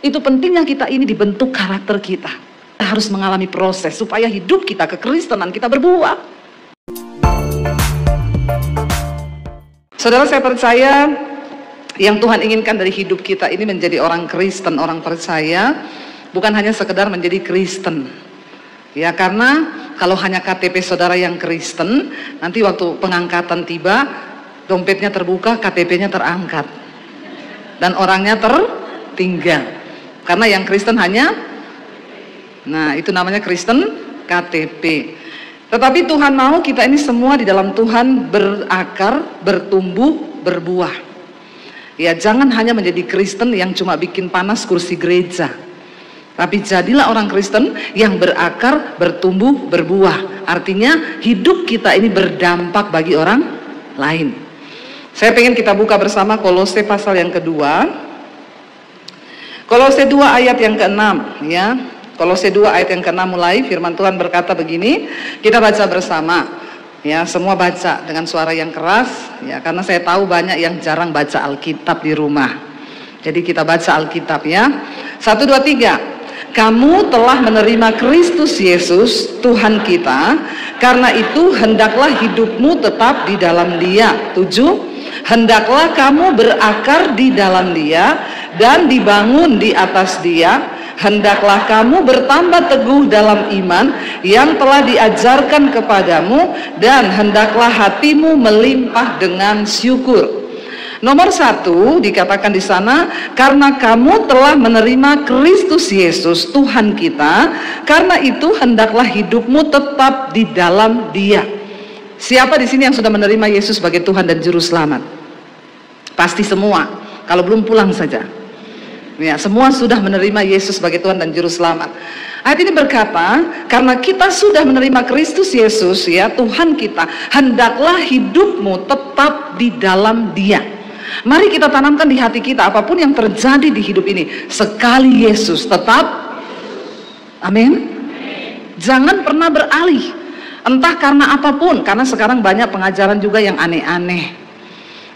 Itu pentingnya kita ini dibentuk karakter kita. Kita harus mengalami proses supaya hidup kita, kekristenan kita berbuah. Saudara, saya percaya yang Tuhan inginkan dari hidup kita ini menjadi orang Kristen, orang percaya, bukan hanya sekedar menjadi Kristen. Ya, karena kalau hanya KTP saudara yang Kristen, nanti waktu pengangkatan tiba, dompetnya terbuka, KTP-nya terangkat, dan orangnya tertinggal. Karena yang Kristen hanya, nah itu namanya Kristen KTP. Tetapi Tuhan mau kita ini semua di dalam Tuhan berakar, bertumbuh, berbuah. Ya, jangan hanya menjadi Kristen yang cuma bikin panas kursi gereja. Tapi jadilah orang Kristen yang berakar, bertumbuh, berbuah. Artinya hidup kita ini berdampak bagi orang lain. Saya pengen kita buka bersama Kolose pasal yang kedua. Kolose 2 ayat yang ke-6 ya. Kolose 2 ayat yang ke-6 mulai, firman Tuhan berkata begini, kita baca bersama. Ya, semua baca dengan suara yang keras ya, karena saya tahu banyak yang jarang baca Alkitab di rumah. Jadi kita baca Alkitab ya. 1, 2, 3. Kamu telah menerima Kristus Yesus Tuhan kita, karena itu hendaklah hidupmu tetap di dalam Dia. 7. Hendaklah kamu berakar di dalam Dia dan dibangun di atas Dia. Hendaklah kamu bertambah teguh dalam iman yang telah diajarkan kepadamu, dan hendaklah hatimu melimpah dengan syukur. Nomor 1 dikatakan di sana, karena kamu telah menerima Kristus Yesus Tuhan kita, karena itu hendaklah hidupmu tetap di dalam Dia. Siapa di sini yang sudah menerima Yesus sebagai Tuhan dan Juru Selamat? Pasti semua. Kalau belum pulang saja. Ya, semua sudah menerima Yesus sebagai Tuhan dan Juru Selamat. Ayat ini berkata, karena kita sudah menerima Kristus Yesus ya Tuhan kita, hendaklah hidupmu tetap di dalam Dia. Mari kita tanamkan di hati kita, apapun yang terjadi di hidup ini, sekali Yesus tetap. Amin. Jangan pernah beralih, entah karena apapun, karena sekarang banyak pengajaran juga yang aneh-aneh.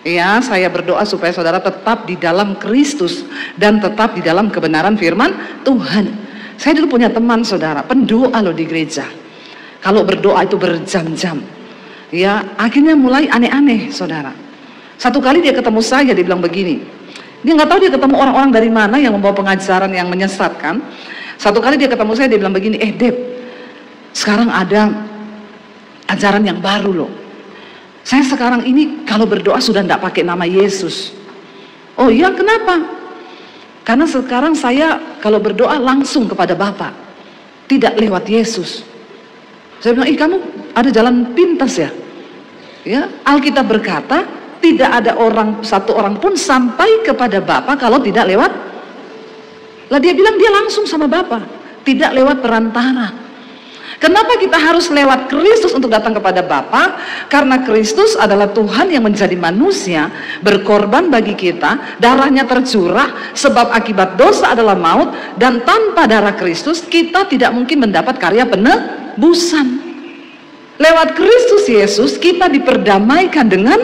Ya, saya berdoa supaya saudara tetap di dalam Kristus dan tetap di dalam kebenaran firman Tuhan. Saya dulu punya teman saudara, pendoa loh di gereja. Kalau berdoa itu berjam-jam. Ya, akhirnya mulai aneh-aneh saudara. Satu kali dia ketemu saya, dia bilang begini. Dia nggak tahu dia ketemu orang-orang dari mana yang membawa pengajaran yang menyesatkan. Satu kali dia ketemu saya, dia bilang begini, Deb, sekarang ada ajaran yang baru loh. Saya sekarang ini kalau berdoa sudah tidak pakai nama Yesus. Oh iya, kenapa? Karena sekarang saya kalau berdoa langsung kepada Bapa, tidak lewat Yesus. Saya bilang, kamu ada jalan pintas ya? Ya, Alkitab berkata tidak ada satu orang pun sampai kepada Bapa kalau tidak lewat. Lah dia bilang dia langsung sama Bapa, tidak lewat perantara. Kenapa kita harus lewat Kristus untuk datang kepada Bapa? Karena Kristus adalah Tuhan yang menjadi manusia, berkorban bagi kita, darahnya tercurah, sebab akibat dosa adalah maut, dan tanpa darah Kristus kita tidak mungkin mendapat karya penebusan. Lewat Kristus Yesus kita diperdamaikan dengan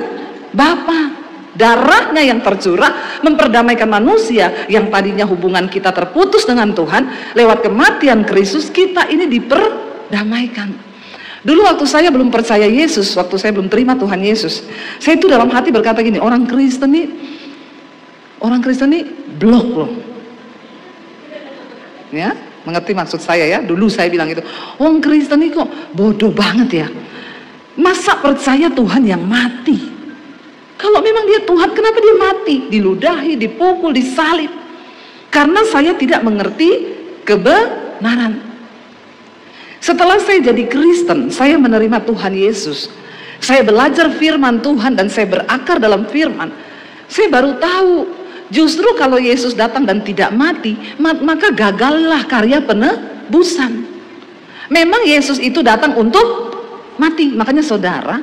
Bapa. Darahnya yang tercurah memperdamaikan manusia yang tadinya hubungan kita terputus dengan Tuhan. Lewat kematian Kristus kita ini diperdamaikan. Dulu waktu saya belum percaya Yesus, waktu saya belum terima Tuhan Yesus, saya itu dalam hati berkata gini, orang Kristen nih blok loh. Ya, mengerti maksud saya ya? Dulu saya bilang gitu, orang Kristen nih kok bodoh banget ya. Masa percaya Tuhan yang mati? Kalau memang dia Tuhan, kenapa dia mati? Diludahi, dipukul, disalib. Karena saya tidak mengerti kebenaran. Setelah saya jadi Kristen, saya menerima Tuhan Yesus. Saya belajar firman Tuhan dan saya berakar dalam firman. Saya baru tahu, justru kalau Yesus datang dan tidak mati, maka gagallah karya penebusan. Memang Yesus itu datang untuk mati. Makanya saudara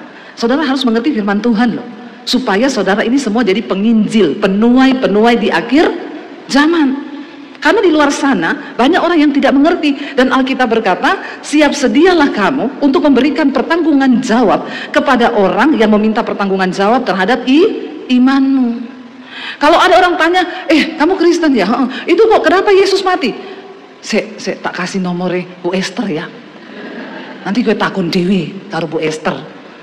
harus mengerti firman Tuhan loh. Supaya saudara ini semua jadi penginjil, penuai di akhir zaman. Karena di luar sana banyak orang yang tidak mengerti, dan Alkitab berkata, siap sedialah kamu untuk memberikan pertanggungan jawab kepada orang yang meminta pertanggungan jawab terhadap imanmu. Kalau ada orang tanya, kamu Kristen ya? Itu kok kenapa Yesus mati? Saya tak kasih nomornya Bu Esther ya. Nanti gue takun dewi karo Bu Esther.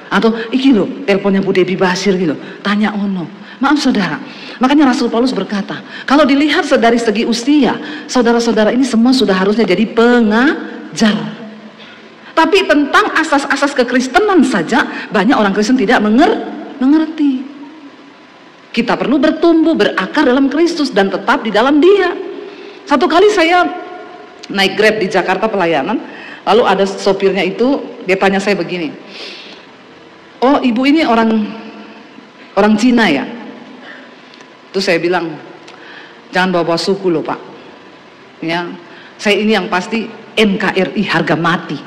Atau iki loh, teleponnya Bu Debbie Basir gitu. Tanya ono. Maaf saudara. Makanya Rasul Paulus berkata, kalau dilihat dari segi usia, saudara-saudara ini semua sudah harusnya jadi pengajar. Tapi tentang asas-asas kekristenan saja banyak orang Kristen tidak mengerti. Kita perlu bertumbuh, berakar dalam Kristus dan tetap di dalam Dia. Satu kali saya naik Grab di Jakarta pelayanan, lalu ada sopirnya itu, dia tanya saya begini, oh ibu ini orang Cina ya? Terus saya bilang, jangan bawa-bawa suku loh Pak. Ya, saya ini yang pasti NKRI harga mati.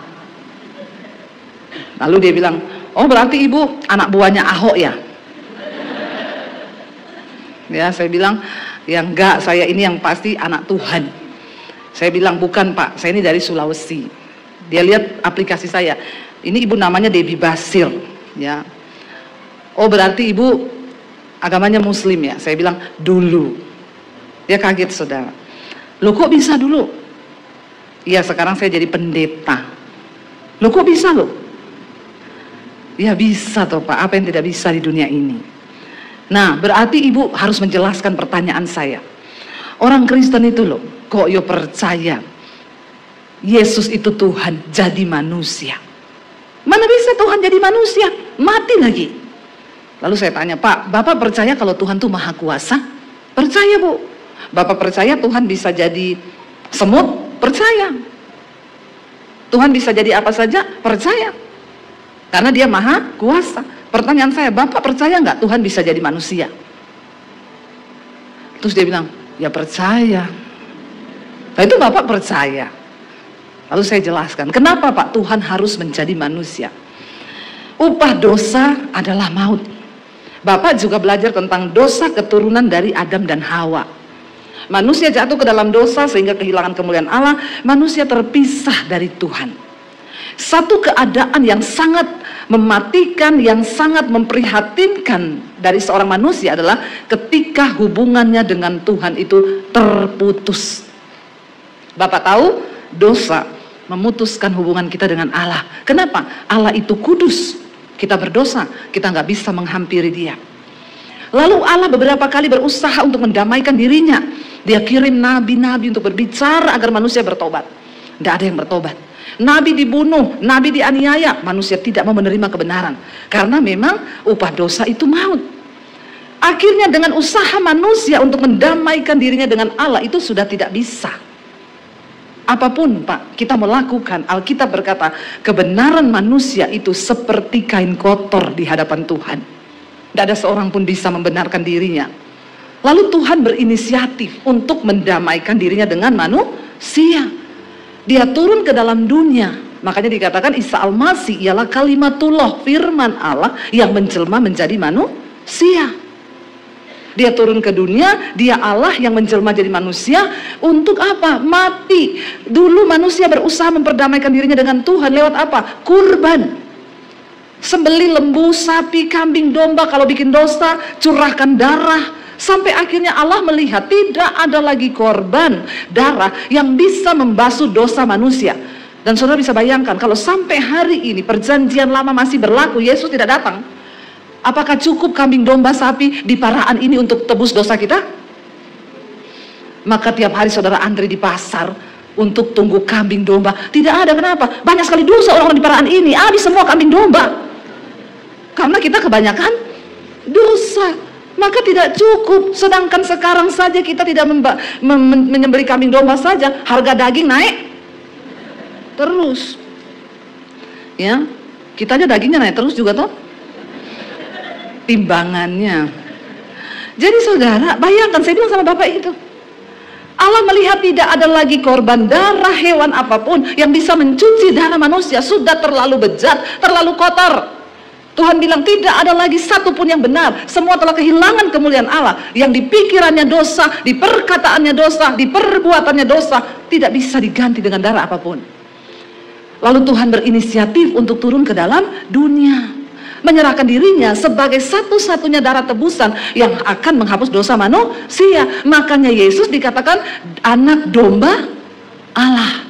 Lalu dia bilang, oh berarti ibu anak buahnya Ahok ya? Ya, saya bilang, ya enggak, saya ini yang pasti anak Tuhan. Saya bilang, bukan Pak, saya ini dari Sulawesi. Dia lihat aplikasi saya, ini ibu namanya Debbie Basir. Ya, oh berarti ibu agamanya Muslim ya? Saya bilang, dulu. Dia kaget saudara. Loh kok bisa dulu? Iya, sekarang saya jadi pendeta. Loh kok bisa loh? Ya bisa toh Pak, apa yang tidak bisa di dunia ini? Nah, berarti ibu harus menjelaskan pertanyaan saya. Orang Kristen itu loh, kok yo percaya Yesus itu Tuhan jadi manusia? Mana bisa Tuhan jadi manusia? Mati lagi. Lalu saya tanya, Pak, Bapak percaya kalau Tuhan itu maha kuasa? Percaya Bu. Bapak percaya Tuhan bisa jadi semut? Percaya. Tuhan bisa jadi apa saja? Percaya. Karena Dia maha kuasa. Pertanyaan saya, Bapak percaya nggak Tuhan bisa jadi manusia? Terus dia bilang, ya percaya. Nah itu Bapak percaya. Lalu saya jelaskan, kenapa Pak Tuhan harus menjadi manusia? Upah dosa adalah maut. Bapak juga belajar tentang dosa keturunan dari Adam dan Hawa. Manusia jatuh ke dalam dosa sehingga kehilangan kemuliaan Allah. Manusia terpisah dari Tuhan. Satu keadaan yang sangat mematikan, yang sangat memprihatinkan dari seorang manusia adalah ketika hubungannya dengan Tuhan itu terputus. Bapak tahu, dosa memutuskan hubungan kita dengan Allah. Kenapa? Allah itu kudus. Kita berdosa, kita nggak bisa menghampiri Dia. Lalu Allah beberapa kali berusaha untuk mendamaikan dirinya. Dia kirim nabi-nabi untuk berbicara agar manusia bertobat. Tidak ada yang bertobat. Nabi dibunuh, nabi dianiaya, manusia tidak mau menerima kebenaran. Karena memang upah dosa itu maut. Akhirnya dengan usaha manusia untuk mendamaikan dirinya dengan Allah itu sudah tidak bisa. Apapun Pak, kita melakukan, Alkitab berkata, kebenaran manusia itu seperti kain kotor di hadapan Tuhan. Tidak ada seorang pun bisa membenarkan dirinya. Lalu Tuhan berinisiatif untuk mendamaikan dirinya dengan manusia. Dia turun ke dalam dunia. Makanya dikatakan Isa Al-Masih ialah kalimatullah, firman Allah yang menjelma menjadi manusia. Dia turun ke dunia, Dia Allah yang menjelma jadi manusia. Untuk apa? Mati. Dulu manusia berusaha memperdamaikan dirinya dengan Tuhan lewat apa? Kurban. Sembeli lembu, sapi, kambing, domba. Kalau bikin dosa, curahkan darah. Sampai akhirnya Allah melihat tidak ada lagi korban darah yang bisa membasuh dosa manusia. Dan saudara bisa bayangkan, kalau sampai hari ini perjanjian lama masih berlaku, Yesus tidak datang. Apakah cukup kambing, domba, sapi di paraan ini untuk tebus dosa kita? Maka tiap hari saudara antri di pasar untuk tunggu kambing domba. Tidak ada, kenapa? Banyak sekali dosa orang-orang di paraan ini. Habis semua kambing domba. Karena kita kebanyakan dosa. Maka tidak cukup. Sedangkan sekarang saja kita tidak menyembelih kambing domba saja, harga daging naik terus. Ya, kita aja dagingnya naik terus juga toh. Timbangannya. Jadi saudara, bayangkan, saya bilang sama Bapak itu, Allah melihat tidak ada lagi korban darah hewan apapun yang bisa mencuci darah manusia. Sudah terlalu bejat, terlalu kotor. Tuhan bilang tidak ada lagi satu pun yang benar. Semua telah kehilangan kemuliaan Allah. Yang di pikirannya dosa, di perkataannya dosa, di perbuatannya dosa, tidak bisa diganti dengan darah apapun. Lalu Tuhan berinisiatif untuk turun ke dalam dunia. menyerahkan dirinya sebagai satu-satunya darah tebusan yang akan menghapus dosa manusia. Makanya Yesus dikatakan anak domba Allah.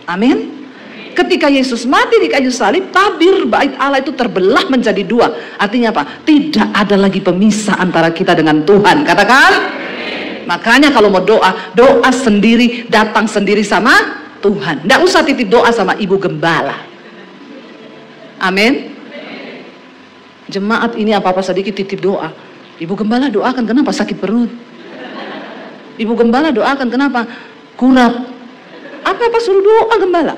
Amin. Ketika Yesus mati di kayu salib, tabir bait Allah itu terbelah menjadi dua. Artinya apa? Tidak ada lagi pemisah antara kita dengan Tuhan. Katakan. Makanya kalau mau doa, doa sendiri, datang sendiri sama Tuhan. Tidak usah titip doa sama ibu gembala. Amin. Jemaat ini apa-apa sedikit titip doa. Ibu gembala doakan kenapa? Sakit perut. Ibu gembala doakan kenapa? Kurap. Apa-apa suruh doa gembala.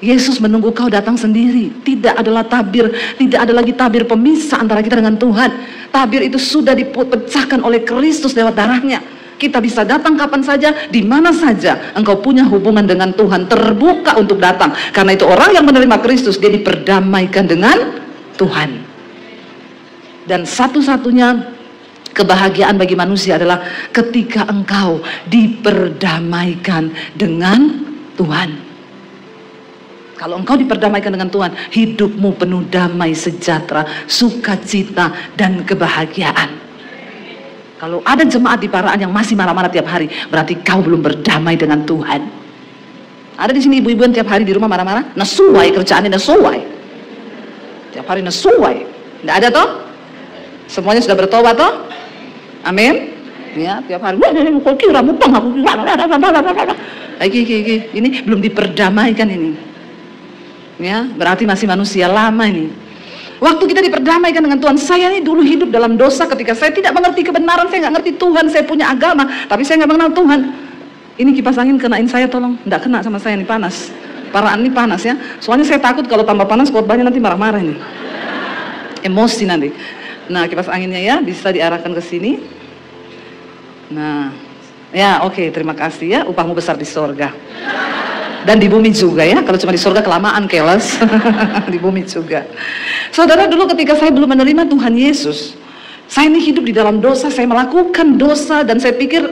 Yesus menunggu kau datang sendiri. Tidak adalah tabir, tidak ada lagi tabir pemisah antara kita dengan Tuhan. Tabir itu sudah dipecahkan oleh Kristus lewat darahnya. Kita bisa datang kapan saja, di mana saja engkau punya hubungan dengan Tuhan, terbuka untuk datang. Karena itu orang yang menerima Kristus, dia diperdamaikan dengan Tuhan. Dan satu-satunya kebahagiaan bagi manusia adalah ketika engkau diperdamaikan dengan Tuhan. Kalau engkau diperdamaikan dengan Tuhan, hidupmu penuh damai, sejahtera, sukacita, dan kebahagiaan. Kalau ada jemaat di Paraan yang masih marah-marah tiap hari, berarti kau belum berdamai dengan Tuhan. Ada di sini ibu-ibu yang tiap hari di rumah marah-marah, nasuai kerjaannya, nasuai. Tiap hari nasuai. Tidak ada toh? Semuanya sudah bertobat toh? Amin. Ya, tiap hari kok kira mupang aku. Ini belum diperdamaikan ini. Ya, berarti masih manusia lama ini. Waktu kita diperdamaikan dengan Tuhan, saya ini dulu hidup dalam dosa ketika saya tidak mengerti kebenaran, saya nggak ngerti Tuhan, saya punya agama, tapi saya nggak mengenal Tuhan. Ini kipas angin kenain saya tolong, nggak kena sama saya nih, panas. Paraan ini panas ya. Soalnya saya takut kalau tambah panas khotbahnya nanti marah-marah ini. Emosi nanti. Nah, kipas anginnya ya bisa diarahkan ke sini. Nah, ya oke, terima kasih ya, upahmu besar di sorga. Dan di bumi juga ya, kalau cuma di sorga kelamaan keles. Di bumi juga. Saudara, dulu ketika saya belum menerima Tuhan Yesus, saya ini hidup di dalam dosa, saya melakukan dosa, dan saya pikir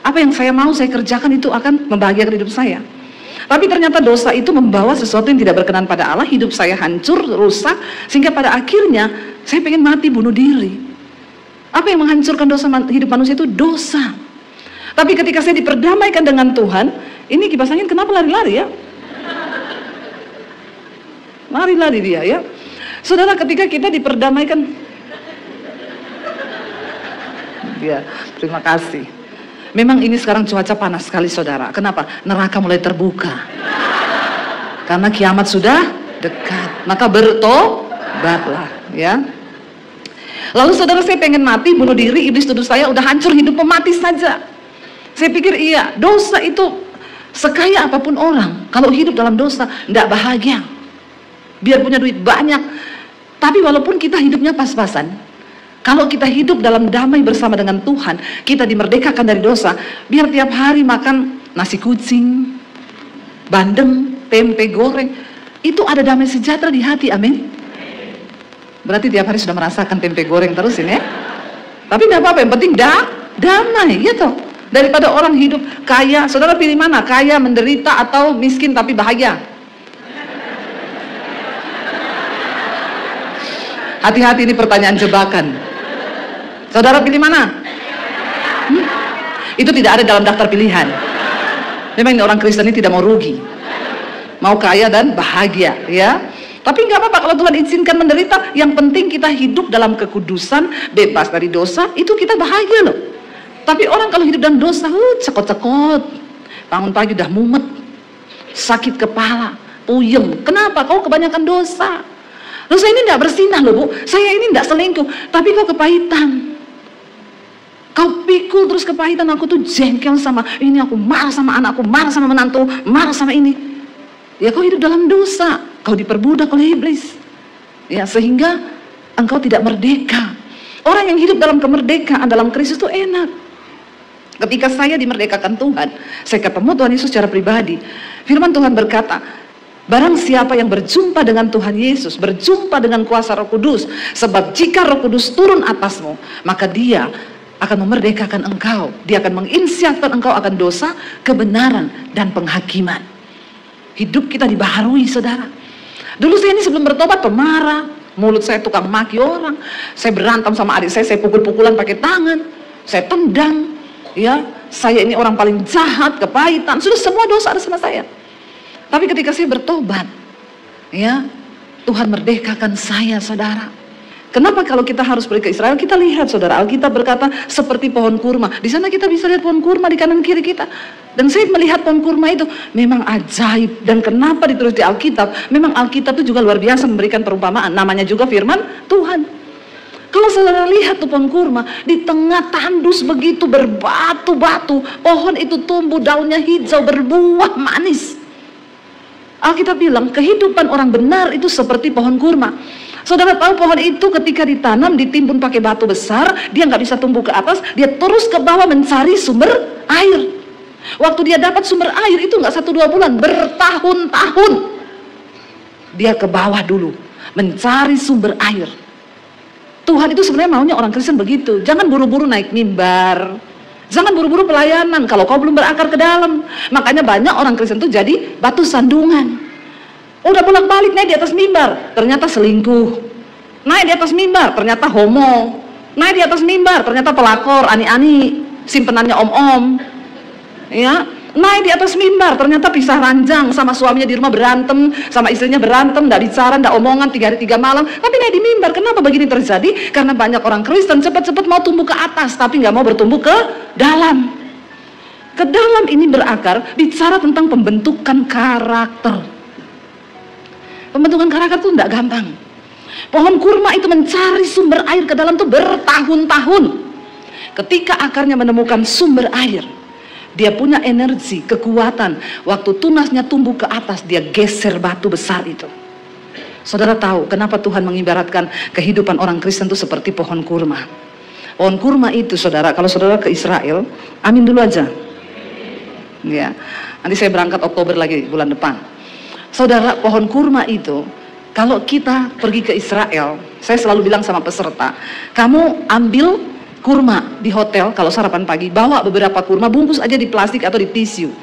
apa yang saya mau saya kerjakan itu akan membahagiakan hidup saya. Tapi ternyata dosa itu membawa sesuatu yang tidak berkenan pada Allah, hidup saya hancur, rusak, sehingga pada akhirnya saya pengen mati, bunuh diri. Apa yang menghancurkan dosa hidup manusia itu dosa. Tapi ketika saya diperdamaikan dengan Tuhan, ini kipas angin kenapa lari-lari ya? Lari-lari dia ya. Saudara, ketika kita diperdamaikan, ya, terima kasih. Memang ini sekarang cuaca panas sekali saudara. Kenapa? Neraka mulai terbuka. Karena kiamat sudah dekat. Maka bertobatlah ya. Lalu saudara, saya pengen mati, bunuh diri, iblis tuduh saya udah hancur hidupmu, mati saja. Saya pikir iya, dosa itu sekaya apapun orang, kalau hidup dalam dosa tidak bahagia. Biar punya duit banyak, tapi walaupun kita hidupnya pas-pasan, kalau kita hidup dalam damai bersama dengan Tuhan, kita dimerdekakan dari dosa. Biar tiap hari makan nasi kucing, bandeng, tempe goreng, itu ada damai sejahtera di hati. Amin. Berarti tiap hari sudah merasakan tempe goreng terus ini ya. Tapi tidak apa-apa, yang penting damai gitu. Daripada orang hidup kaya, saudara pilih mana? Kaya, menderita, atau miskin tapi bahagia? Hati-hati, ini pertanyaan jebakan. Saudara pilih mana? Itu tidak ada dalam daftar pilihan. Memang ini orang Kristen ini tidak mau rugi, mau kaya dan bahagia ya. Tapi nggak apa-apa kalau Tuhan izinkan menderita. Yang penting kita hidup dalam kekudusan, bebas dari dosa, itu kita bahagia loh. Tapi orang kalau hidup dalam dosa, cekot-cekot, bangun pagi udah mumet, sakit kepala, puyeng. Kenapa? Kau kebanyakan dosa. Loh, saya ini tidak bersinah loh Bu, saya ini tidak selingkuh, tapi kau kepahitan. Kau pikul terus kepahitan, aku tuh jengkel sama ini, aku marah sama anakku, marah sama menantu, marah sama ini. Ya kau hidup dalam dosa, kau diperbudak oleh iblis. Ya, sehingga engkau tidak merdeka. Orang yang hidup dalam kemerdekaan dalam Kristus itu enak. Ketika saya dimerdekakan Tuhan, saya ketemu Tuhan Yesus secara pribadi. Firman Tuhan berkata, barang siapa yang berjumpa dengan Tuhan Yesus, berjumpa dengan kuasa Roh Kudus, sebab jika Roh Kudus turun atasmu, maka dia akan memerdekakan engkau. Dia akan menginsiatkan engkau akan dosa, kebenaran, dan penghakiman. Hidup kita dibaharui saudara. Dulu saya ini sebelum bertobat pemarah, Mulut saya tukang maki orang. Saya berantem sama adik saya pukul-pukulan pakai tangan. Saya tendang. Ya, saya ini orang paling jahat, kepahitan. Sudah semua dosa ada sama saya. Tapi ketika saya bertobat, ya, Tuhan merdekakan saya, saudara. Kenapa kalau kita harus pergi ke Israel? Kita lihat, saudara, Alkitab berkata seperti pohon kurma. Di sana kita bisa lihat pohon kurma di kanan kiri kita. Dan saya melihat pohon kurma itu memang ajaib. Dan kenapa ditulis di Alkitab? Memang Alkitab itu juga luar biasa memberikan perumpamaan. Namanya juga firman Tuhan. Kalau saudara lihat tuh pohon kurma, di tengah tandus begitu berbatu-batu, pohon itu tumbuh, daunnya hijau, berbuah manis. Alkitab bilang kehidupan orang benar itu seperti pohon kurma. Saudara tahu pohon itu ketika ditanam, ditimbun pakai batu besar, dia nggak bisa tumbuh ke atas, dia terus ke bawah mencari sumber air. Waktu dia dapat sumber air itu nggak 1-2 bulan, bertahun-tahun dia ke bawah dulu mencari sumber air. Tuhan itu sebenarnya maunya orang Kristen begitu. Jangan buru-buru naik mimbar, jangan buru-buru pelayanan kalau kau belum berakar ke dalam. Makanya banyak orang Kristen itu jadi batu sandungan. Udah bolak-balik naik di atas mimbar, ternyata selingkuh. Naik di atas mimbar, ternyata homo. Naik di atas mimbar, ternyata pelakor, ani-ani, simpenannya om-om. Ya, naik di atas mimbar, ternyata pisah ranjang, sama suaminya di rumah berantem, sama istrinya berantem, nggak bicara, nggak omongan 3 hari 3 malam. Tapi naik di mimbar, kenapa begini terjadi? Karena banyak orang Kristen cepat-cepat mau tumbuh ke atas, tapi nggak mau bertumbuh ke dalam. Ke dalam ini berakar, bicara tentang pembentukan karakter. Pembentukan karakter itu tidak gampang. Pohon kurma itu mencari sumber air ke dalam itu bertahun-tahun. Ketika akarnya menemukan sumber air, dia punya energi, kekuatan. Waktu tunasnya tumbuh ke atas, dia geser batu besar itu. Saudara tahu kenapa Tuhan mengibaratkan kehidupan orang Kristen itu seperti pohon kurma. Pohon kurma itu, saudara, kalau saudara ke Israel, amin dulu aja. Ya, nanti saya berangkat Oktober lagi bulan depan. Saudara, pohon kurma itu, kalau kita pergi ke Israel, saya selalu bilang sama peserta, kamu ambil kurma di hotel, kalau sarapan pagi, bawa beberapa kurma, bungkus aja di plastik atau di tisu.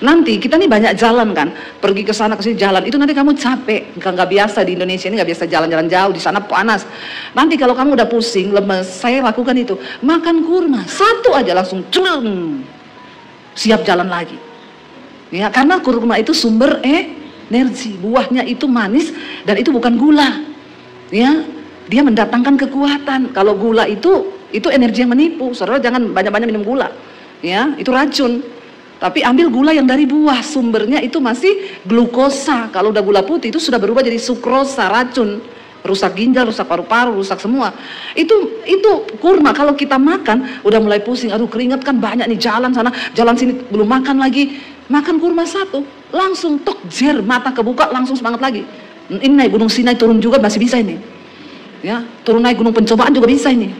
Nanti, kita nih banyak jalan kan, pergi ke sana ke sini jalan, itu nanti kamu capek, nggak biasa di Indonesia ini, nggak biasa jalan-jalan jauh, di sana panas. Nanti kalau kamu udah pusing, lemes, saya lakukan itu, makan kurma, satu aja langsung, siap jalan lagi. Ya, karena kurma itu sumber energi, buahnya itu manis dan itu bukan gula. Ya, dia mendatangkan kekuatan. Kalau gula itu energi yang menipu. Saudara jangan banyak-banyak minum gula. Ya, itu racun. Tapi ambil gula yang dari buah, sumbernya itu masih glukosa. Kalau udah gula putih itu sudah berubah jadi sukrosa, racun. Rusak ginjal, rusak paru-paru, rusak semua. Itu kurma kalau kita makan udah mulai pusing. Aduh, keringat kan banyak nih, jalan sana, jalan sini belum makan lagi. Makan kurma satu, langsung tok jer, mata kebuka, langsung semangat lagi. Ini naik Gunung Sinai turun juga masih bisa ini. Ya, turun naik Gunung Pencobaan juga bisa ini.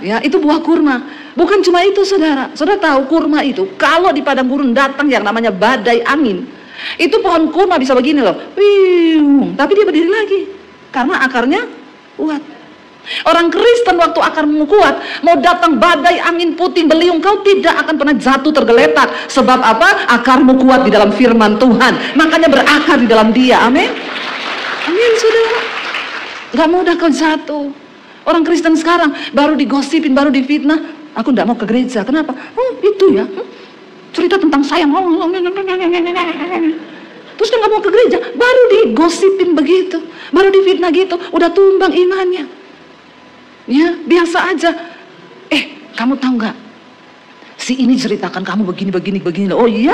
Ya, itu buah kurma. Bukan cuma itu, saudara. Saudara tahu kurma itu kalau di padang gurun datang yang namanya badai angin, itu pohon kurma bisa begini loh. Tapi dia berdiri lagi karena akarnya kuat. Orang Kristen waktu akarmu kuat, mau datang badai angin puting beliung, kau tidak akan pernah jatuh tergeletak. Sebab apa? Akarmu kuat di dalam firman Tuhan, makanya berakar di dalam dia. Amin. Amin, saudara. Gak mudah kau jatuh. Orang Kristen sekarang baru digosipin, baru difitnah. Aku tidak mau ke gereja. Kenapa? Itu ya, cerita tentang sayang. Terus dia gak mau ke gereja, baru digosipin begitu, baru difitnah gitu, udah tumbang imannya. Ya, biasa aja. Kamu tahu nggak? Si ini ceritakan kamu begini. Oh iya?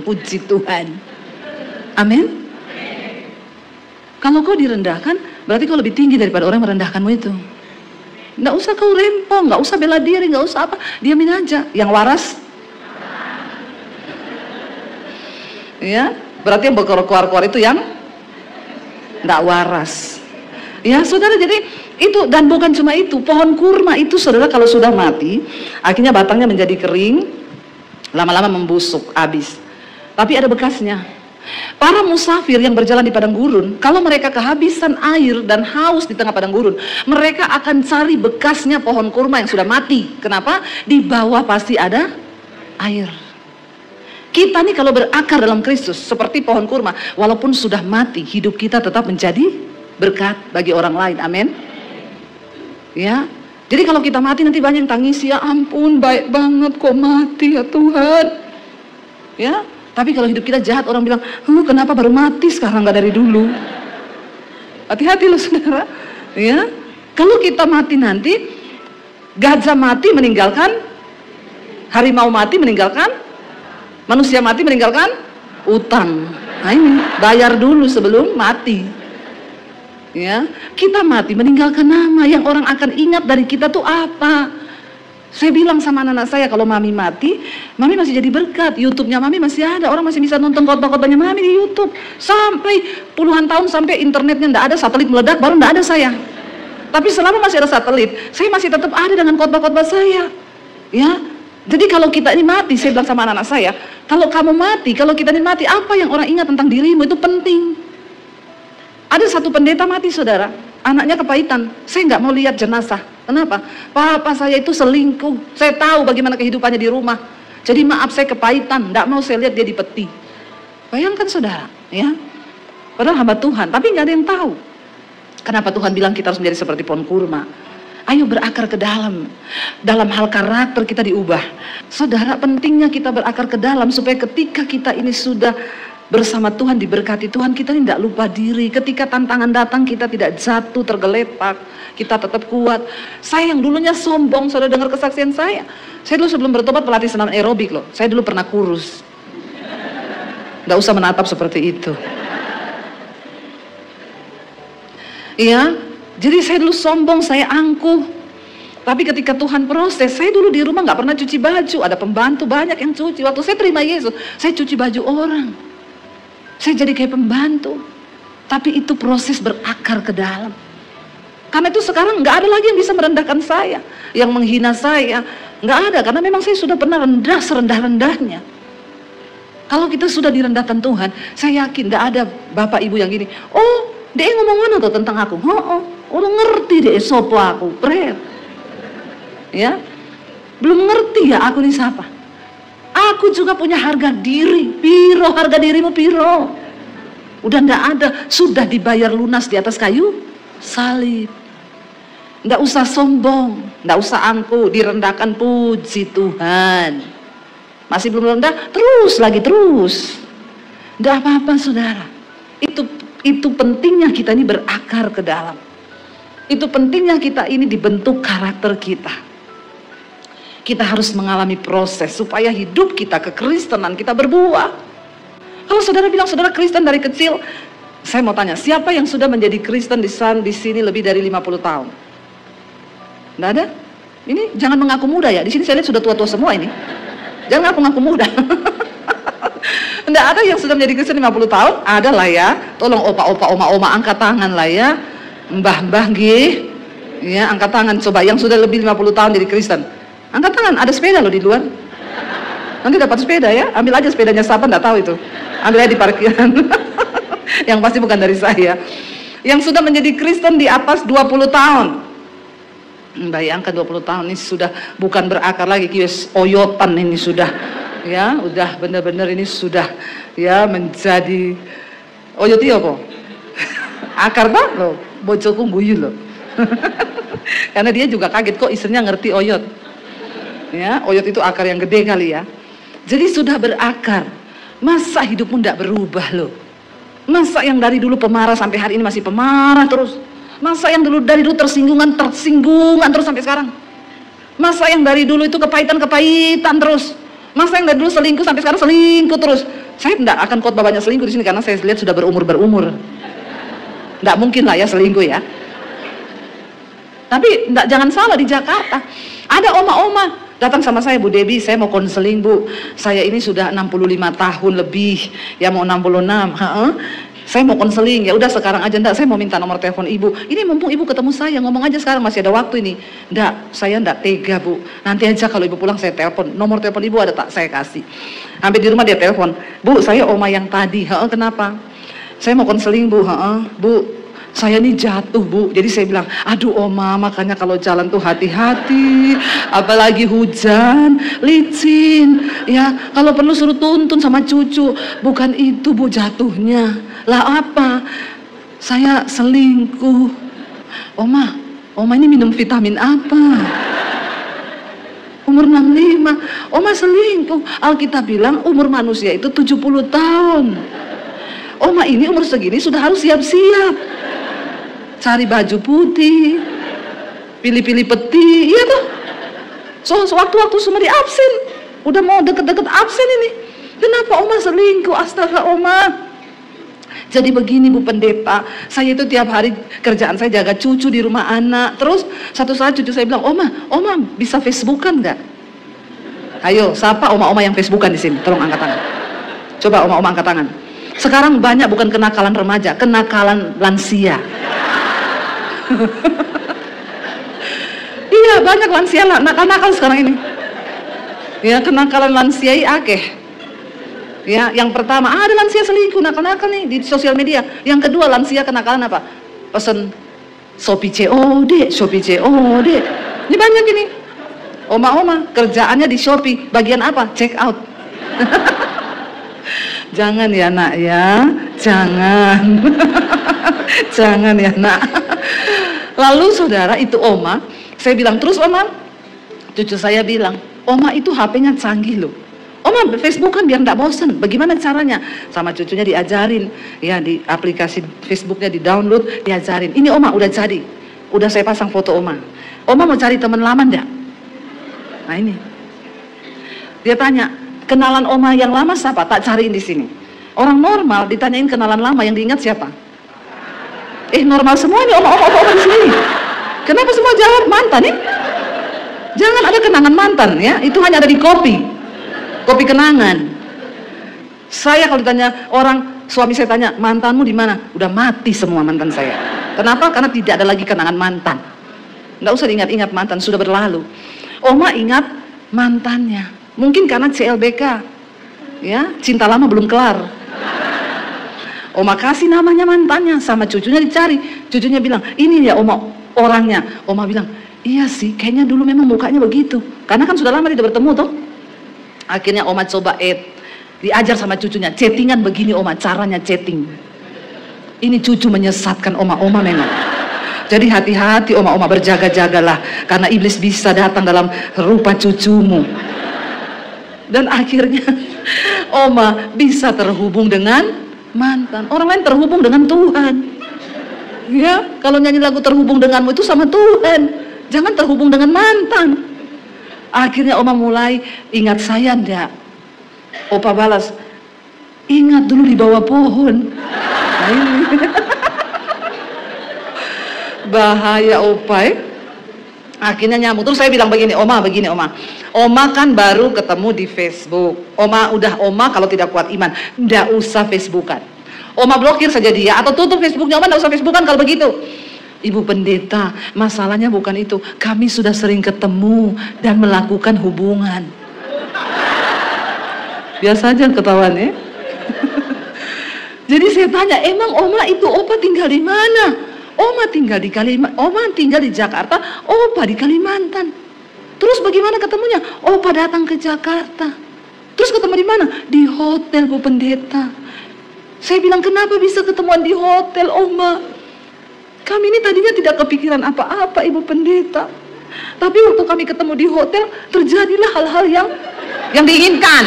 Puji Tuhan. Amin. Kalau kau direndahkan, berarti kau lebih tinggi daripada orang yang merendahkanmu itu. Nggak usah kau rempong, nggak usah bela diri, nggak usah apa. Diamin aja. Yang waras, ya, berarti yang berkeluar-keluar itu yang nggak waras. Ya, saudara, jadi itu, dan bukan cuma itu, pohon kurma itu, saudara, kalau sudah mati, akhirnya batangnya menjadi kering, lama-lama membusuk, habis. Tapi ada bekasnya. Para musafir yang berjalan di padang gurun, kalau mereka kehabisan air dan haus di tengah padang gurun, mereka akan cari bekasnya pohon kurma yang sudah mati. Kenapa? Di bawah pasti ada air. Kita nih kalau berakar dalam Kristus seperti pohon kurma, walaupun sudah mati, hidup kita tetap menjadi berkat bagi orang lain. Amin. Ya. Jadi kalau kita mati nanti banyak yang tangis, ya ampun baik banget kok mati ya Tuhan. Ya. Tapi kalau hidup kita jahat, orang bilang, kenapa baru mati sekarang nggak dari dulu? Hati-hati loh saudara. Ya. Kalau kita mati nanti, gajah mati meninggalkan, harimau mati meninggalkan, manusia mati meninggalkan utang. Nah ini bayar dulu sebelum mati. Ya, kita mati meninggalkan nama yang orang akan ingat dari kita tuh apa? Saya bilang sama anak-anak saya, kalau mami mati, mami masih jadi berkat. YouTube-nya mami masih ada, orang masih bisa nonton khotbah-khotbahnya mami di YouTube. Sampai puluhan tahun, sampai internetnya nggak ada, satelit meledak, baru nggak ada saya. Tapi selama masih ada satelit, saya masih tetap ada dengan khotbah-khotbah saya. Ya, jadi kalau kita ini mati, saya bilang sama anak-anak saya, kalau kamu mati, kalau kita ini mati, apa yang orang ingat tentang dirimu itu penting. Ada satu pendeta mati saudara, anaknya kepahitan, saya nggak mau lihat jenazah. Kenapa? Papa saya itu selingkuh, saya tahu bagaimana kehidupannya di rumah. Jadi maaf saya kepahitan, nggak mau saya lihat dia di peti. Bayangkan saudara, ya. Padahal hamba Tuhan, tapi nggak ada yang tahu. Kenapa Tuhan bilang kita harus menjadi seperti pohon kurma? Ayo berakar ke dalam hal karakter kita diubah. Saudara, pentingnya kita berakar ke dalam supaya ketika kita ini sudah bersama Tuhan, diberkati Tuhan, kita ini tidak lupa diri. Ketika tantangan datang, kita tidak jatuh, tergeletak, kita tetap kuat. Saya yang dulunya sombong, saudara dengar kesaksian saya. Saya dulu sebelum bertobat pelatih senam aerobik loh. Saya dulu pernah kurus. Tidak usah menatap seperti itu. Iya, jadi saya dulu sombong, saya angkuh. Tapi ketika Tuhan proses, saya dulu di rumah nggak pernah cuci baju. Ada pembantu banyak yang cuci. Waktu saya terima Yesus, saya cuci baju orang. Saya jadi kayak pembantu. Tapi itu proses berakar ke dalam. Karena itu sekarang nggak ada lagi yang bisa merendahkan saya, yang menghina saya. Nggak ada, karena memang saya sudah pernah rendah serendah-rendahnya. Kalau kita sudah direndahkan Tuhan, saya yakin nggak ada bapak ibu yang gini, oh dia ngomong mana tuh tentang aku? Udah ngerti deh sopo aku, pret. Ya, belum ngerti ya aku ini siapa. Aku juga punya harga diri. Piro harga dirimu piro? Udah ndak ada, sudah dibayar lunas di atas kayu salib. Ndak usah sombong, ndak usah angkuh, direndahkan, puji Tuhan. Masih belum rendah, terus lagi terus. Ndak apa-apa saudara. Itu pentingnya kita ini berakar ke dalam. Itu pentingnya kita ini dibentuk karakter kita. Kita harus mengalami proses supaya hidup kita kekristenan kita berbuah. Kalau saudara bilang saudara Kristen dari kecil, saya mau tanya, siapa yang sudah menjadi Kristen di sini lebih dari 50 tahun? Nggak ada? Ini jangan mengaku muda ya. Di sini saya lihat sudah tua-tua semua ini. Jangan ngaku-ngaku muda. Nggak ada yang sudah menjadi Kristen 50 tahun? Ada lah ya. Tolong opa-opa, oma-oma angkat tangan lah ya. Mbah-mbah nggih. Ya, angkat tangan coba yang sudah lebih 50 tahun jadi Kristen. Angkat tangan, ada sepeda loh di luar. Nanti dapat sepeda ya, ambil aja sepedanya siapa, enggak tahu itu. Ambil aja di parkiran. Yang pasti bukan dari saya. Yang sudah menjadi Kristen di atas 20 tahun. Bayangkan 20 tahun ini sudah bukan berakar lagi, kios oyotan ini sudah. Ya, udah benar-benar ini sudah ya menjadi oyoti apa? Akar tak loh, bojoku guyu loh. Karena dia juga kaget kok istrinya ngerti oyot. Ya, oyot itu akar yang gede kali ya. Jadi sudah berakar. Masa hidupmu tidak berubah loh? Masa yang dari dulu pemarah sampai hari ini masih pemarah terus? Masa yang dari dulu tersinggungan terus sampai sekarang? Masa yang dari dulu itu kepahitan terus? Masa yang dari dulu selingkuh sampai sekarang selingkuh terus? Saya tidak akan khotbah banyak selingkuh di sini karena saya lihat sudah berumur. Tidak mungkin lah ya selingkuh ya. Tapi jangan salah, di Jakarta ada oma-oma datang sama saya, Bu Debbie, saya mau konseling Bu, saya ini sudah 65 tahun lebih, ya mau 66, saya mau konseling, ya udah sekarang aja. Enggak, saya mau minta nomor telepon ibu, ini mumpung ibu ketemu saya, ngomong aja sekarang masih ada waktu ini. Enggak, saya enggak tega Bu, nanti aja kalau ibu pulang saya telepon, nomor telepon ibu ada tak, saya kasih. Sampai di rumah dia telepon, Bu saya oma yang tadi, kenapa? Saya mau konseling Bu, Bu saya ini jatuh Bu, jadi saya bilang, aduh oma, makanya kalau jalan tuh hati-hati, apalagi hujan, licin, ya kalau perlu suruh tuntun sama cucu, bukan itu Bu jatuhnya, lah apa? saya selingkuh. Oma ini minum vitamin apa? Umur 65, Oma selingkuh. Alkitab bilang umur manusia itu 70 tahun. Oma ini umur segini sudah harus siap-siap. Cari baju putih, pilih-pilih peti, iya tuh. Waktu-waktu semua di absen. Udah mau deket-deket absen ini. Kenapa Oma selingkuh? Astaga Oma. Jadi begini Bu Pendeta, saya itu tiap hari kerjaan saya jaga cucu di rumah anak. Terus satu saat cucu saya bilang, Oma bisa Facebookan nggak? Ayo, siapa oma-oma yang Facebookan di sini? Tolong angkat tangan. Coba oma-oma angkat tangan. Sekarang banyak bukan kenakalan remaja, kenakalan lansia. Iya, banyak lansia lah, nakal-nakal sekarang ini. Ya, kenakalan lansia akeh. Ya, yang pertama ada lansia selingkuh, nakal-nakal nih di sosial media. Yang kedua lansia kenakalan apa? Pesen Shopee COD. Ini banyak ini. Oma-oma kerjaannya di Shopee, bagian apa? Check out. Jangan ya nak ya, jangan. Jangan ya nak. Lalu saudara itu Oma, saya bilang terus Oma, cucu saya bilang, Oma itu HP-nya canggih loh. Oma Facebook kan biar nggak bosen. Bagaimana caranya? Sama cucunya diajarin, ya di aplikasi Facebooknya di download, diajarin. Ini Oma udah jadi, udah saya pasang foto Oma. Oma mau cari teman lama nggak? Nah ini, dia tanya, kenalan Oma yang lama siapa? Tak cariin di sini. Orang normal ditanyain kenalan lama yang diingat siapa? Normal semua ini Oma di sini. Kenapa semua jawab mantan nih? Jangan ada kenangan mantan ya, itu hanya ada di kopi kenangan. Saya kalau ditanya orang, suami saya tanya, mantanmu di mana? Udah mati semua mantan saya. Kenapa? Karena tidak ada lagi kenangan mantan. Nggak usah diingat-ingat mantan, sudah berlalu. Oma ingat mantannya. Mungkin karena CLBK, ya, cinta lama belum kelar. Oma kasih namanya mantannya, sama cucunya dicari. Cucunya bilang, ini ya Oma orangnya. Oma bilang, iya sih, kayaknya dulu memang mukanya begitu. Karena kan sudah lama tidak bertemu toh. Akhirnya Oma coba diajar sama cucunya, chattingan begini Oma, caranya chatting. Ini cucu menyesatkan Oma memang. Jadi hati-hati Oma berjaga-jagalah, karena iblis bisa datang dalam rupa cucumu. Dan akhirnya Oma bisa terhubung dengan mantan. Orang lain terhubung dengan Tuhan. Ya, kalau nyanyi lagu terhubung denganmu itu sama Tuhan. Jangan terhubung dengan mantan. Akhirnya Oma mulai, ingat saya enggak? Opa balas, ingat dulu di bawah pohon. Nah, ini. Bahaya Opa ya. Akhirnya nyambung. Terus saya bilang begini Oma. Oma kan baru ketemu di Facebook. Oma kalau tidak kuat iman, enggak usah Facebookan. Oma blokir saja dia atau tutup Facebooknya. Oma enggak usah Facebookan kalau begitu. Ibu pendeta, masalahnya bukan itu. Kami sudah sering ketemu dan melakukan hubungan. Biasa aja ketahuan ya. Jadi saya tanya, emang Oma itu Opa tinggal di mana? Oma tinggal di Jakarta, Opa di Kalimantan. Terus bagaimana ketemunya? Opa datang ke Jakarta. Terus ketemu di mana? Di hotel Bu Pendeta. Saya bilang, kenapa bisa ketemuan di hotel Oma? Kami ini tadinya tidak kepikiran apa-apa Ibu Pendeta. Tapi waktu kami ketemu di hotel, terjadilah hal-hal yang diinginkan.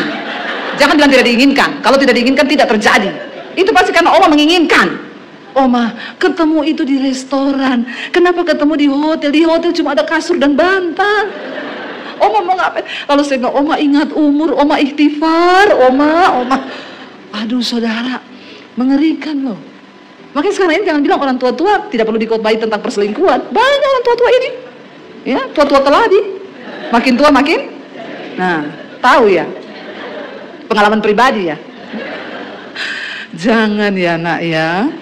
Jangan bilang tidak diinginkan. Kalau tidak diinginkan tidak terjadi. Itu pasti karena Oma menginginkan. Oma, ketemu itu di restoran. Kenapa ketemu di hotel? Di hotel cuma ada kasur dan bantal. Oma mau ngapain? Lalu saya bilang, Oma ingat umur, Oma ikhtifar, Oma. Aduh saudara, mengerikan loh. Makanya sekarang ini jangan bilang orang tua-tua tidak perlu dikotbahi tentang perselingkuhan. Banyak orang tua-tua ini, ya, tua-tua keladi. Makin tua makin, nah, tahu ya, pengalaman pribadi ya. Jangan ya nak ya.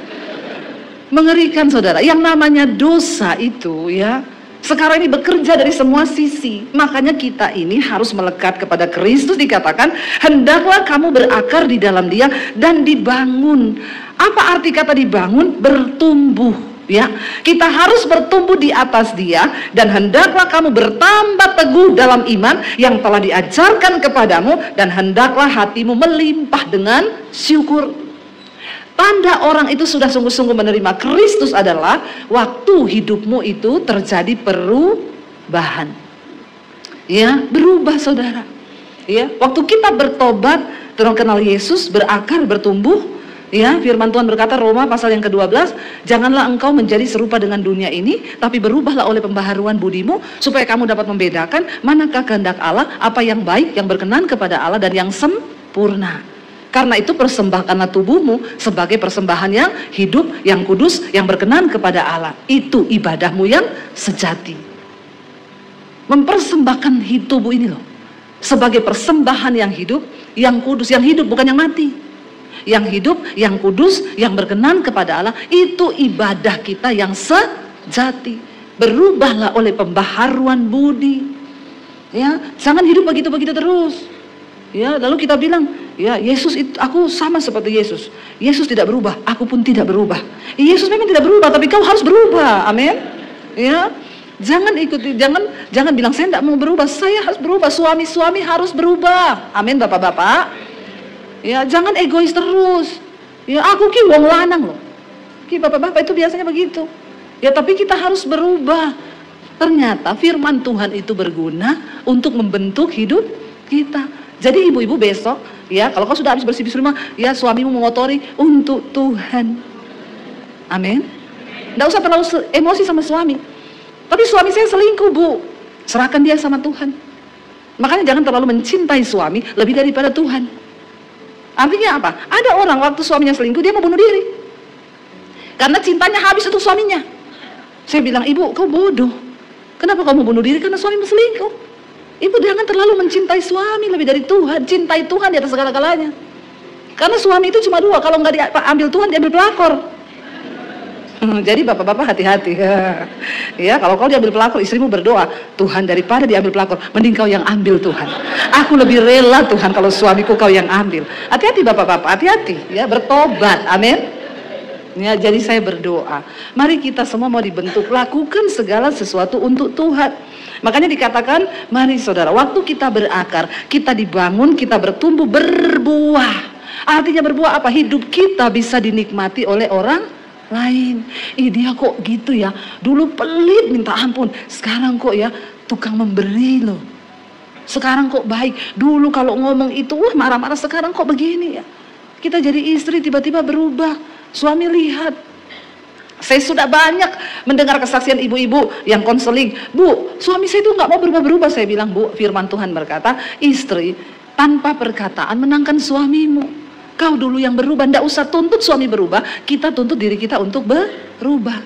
Mengerikan saudara. Yang namanya dosa itu ya, sekarang ini bekerja dari semua sisi. Makanya kita ini harus melekat kepada Kristus. Dikatakan, hendaklah kamu berakar di dalam Dia dan dibangun. Apa arti kata dibangun? Bertumbuh ya. Kita harus bertumbuh di atas Dia, dan hendaklah kamu bertambah teguh dalam iman yang telah diajarkan kepadamu, dan hendaklah hatimu melimpah dengan syukur. Tanda orang itu sudah sungguh-sungguh menerima Kristus adalah waktu hidupmu itu terjadi perubahan. Ya, berubah saudara. Ya, waktu kita bertobat dan kenal Yesus, berakar, bertumbuh, ya, firman Tuhan berkata Roma pasal yang ke-12, janganlah engkau menjadi serupa dengan dunia ini, tapi berubahlah oleh pembaharuan budimu, supaya kamu dapat membedakan manakah kehendak Allah, apa yang baik, yang berkenan kepada Allah, dan yang sempurna. Karena itu persembahkanlah tubuhmu sebagai persembahan yang hidup, yang kudus, yang berkenan kepada Allah. Itu ibadahmu yang sejati. Mempersembahkan tubuh ini loh, sebagai persembahan yang hidup, yang kudus, yang hidup bukan yang mati. Yang hidup, yang kudus, yang berkenan kepada Allah, itu ibadah kita yang sejati. Berubahlah oleh pembaharuan budi. Ya, jangan hidup begitu-begitu terus. Ya, lalu kita bilang, ya Yesus itu, aku sama seperti Yesus. Yesus tidak berubah, aku pun tidak berubah. Yesus memang tidak berubah, tapi kau harus berubah. Amin. Ya, jangan ikuti, jangan bilang saya tidak mau berubah, saya harus berubah. Suami harus berubah. Amin, bapak-bapak. Ya, jangan egois terus. Ya, aku ki wong lanang loh. Ki bapak-bapak itu biasanya begitu. Ya, tapi kita harus berubah. Ternyata firman Tuhan itu berguna untuk membentuk hidup kita. Jadi ibu-ibu besok, ya kalau kau sudah habis bersih-bersih rumah, ya suamimu mengotori untuk Tuhan. Amin. Tidak usah terlalu emosi sama suami. Tapi suami saya selingkuh, Bu. Serahkan dia sama Tuhan. Makanya jangan terlalu mencintai suami lebih daripada Tuhan. Artinya apa? Ada orang waktu suaminya selingkuh, dia mau bunuh diri. Karena cintanya habis untuk suaminya. Saya bilang, ibu kau bodoh. Kenapa kau mau bunuh diri? Karena suamimu selingkuh. Ibu jangan terlalu mencintai suami lebih dari Tuhan. Cintai Tuhan di atas segala-galanya. Karena suami itu cuma dua. Kalau nggak diambil Tuhan, diambil pelakor. Jadi bapak-bapak hati-hati. Ya, kalau kau diambil pelakor, istrimu berdoa, Tuhan daripada diambil pelakor, mending kau yang ambil Tuhan. Aku lebih rela Tuhan kalau suamiku kau yang ambil. Hati-hati bapak-bapak, hati-hati. Ya, bertobat. Amin. Ya, jadi saya berdoa. Mari kita semua mau dibentuk, lakukan segala sesuatu untuk Tuhan. Makanya dikatakan, mari saudara, waktu kita berakar, kita dibangun, kita bertumbuh, berbuah. Artinya berbuah apa? Hidup kita bisa dinikmati oleh orang lain. Ih, dia kok gitu ya, dulu pelit minta ampun, sekarang kok ya tukang memberi loh. Sekarang kok baik, dulu kalau ngomong itu marah-marah, sekarang kok begini ya. Kita jadi istri tiba-tiba berubah. Suami lihat, saya sudah banyak mendengar kesaksian ibu-ibu yang konseling, Bu, suami saya itu nggak mau berubah-berubah. Saya bilang, Bu, firman Tuhan berkata, istri tanpa perkataan menangkan suamimu. Kau dulu yang berubah, nggak usah tuntut suami berubah, kita tuntut diri kita untuk berubah.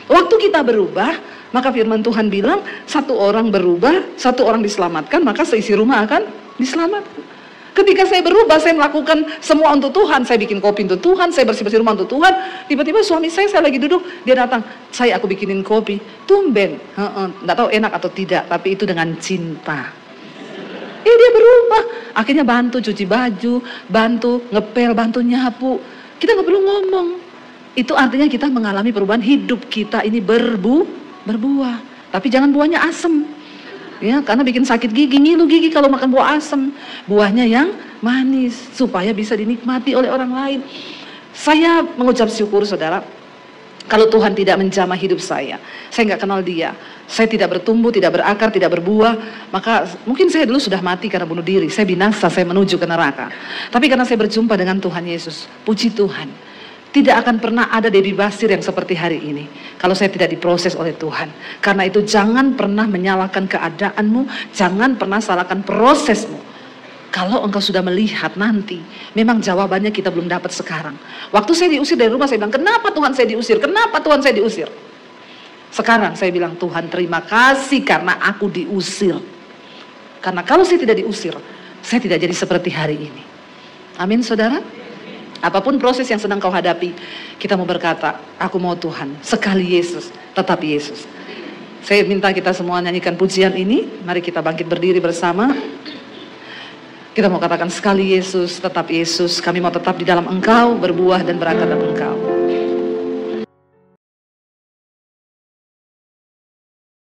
Waktu kita berubah, maka firman Tuhan bilang, satu orang berubah, satu orang diselamatkan, maka seisi rumah akan diselamatkan. Ketika saya berubah, saya melakukan semua untuk Tuhan. Saya bikin kopi untuk Tuhan, saya bersih-bersih rumah untuk Tuhan. Tiba-tiba suami saya lagi duduk, dia datang, aku bikinin kopi. Tumben, nggak tahu enak atau tidak, tapi itu dengan cinta. Dia berubah. Akhirnya bantu cuci baju, bantu ngepel, bantu nyapu. Kita nggak perlu ngomong. Itu artinya kita mengalami perubahan, hidup kita ini berbuah. Tapi jangan buahnya asem. Ya, karena bikin sakit gigi, ngilu gigi kalau makan buah asam. Buahnya yang manis, supaya bisa dinikmati oleh orang lain. Saya mengucap syukur saudara, kalau Tuhan tidak menjamah hidup saya nggak kenal dia, saya tidak bertumbuh, tidak berakar, tidak berbuah, maka mungkin saya dulu sudah mati karena bunuh diri, saya binasa, saya menuju ke neraka. Tapi karena saya berjumpa dengan Tuhan Yesus, puji Tuhan, tidak akan pernah ada Debbie Basir yang seperti hari ini kalau saya tidak diproses oleh Tuhan. Karena itu jangan pernah menyalahkan keadaanmu, jangan pernah salahkan prosesmu. Kalau engkau sudah melihat nanti, memang jawabannya kita belum dapat sekarang. Waktu saya diusir dari rumah, saya bilang, kenapa Tuhan saya diusir? Kenapa Tuhan saya diusir? Sekarang saya bilang, Tuhan terima kasih karena aku diusir. Karena kalau saya tidak diusir, saya tidak jadi seperti hari ini. Amin saudara. Apapun proses yang sedang kau hadapi, kita mau berkata, aku mau Tuhan, sekali Yesus, tetap Yesus. Saya minta kita semua nyanyikan pujian ini. Mari kita bangkit berdiri bersama. Kita mau katakan, sekali Yesus, tetap Yesus. Kami mau tetap di dalam Engkau, berbuah dan berakar dalam Engkau.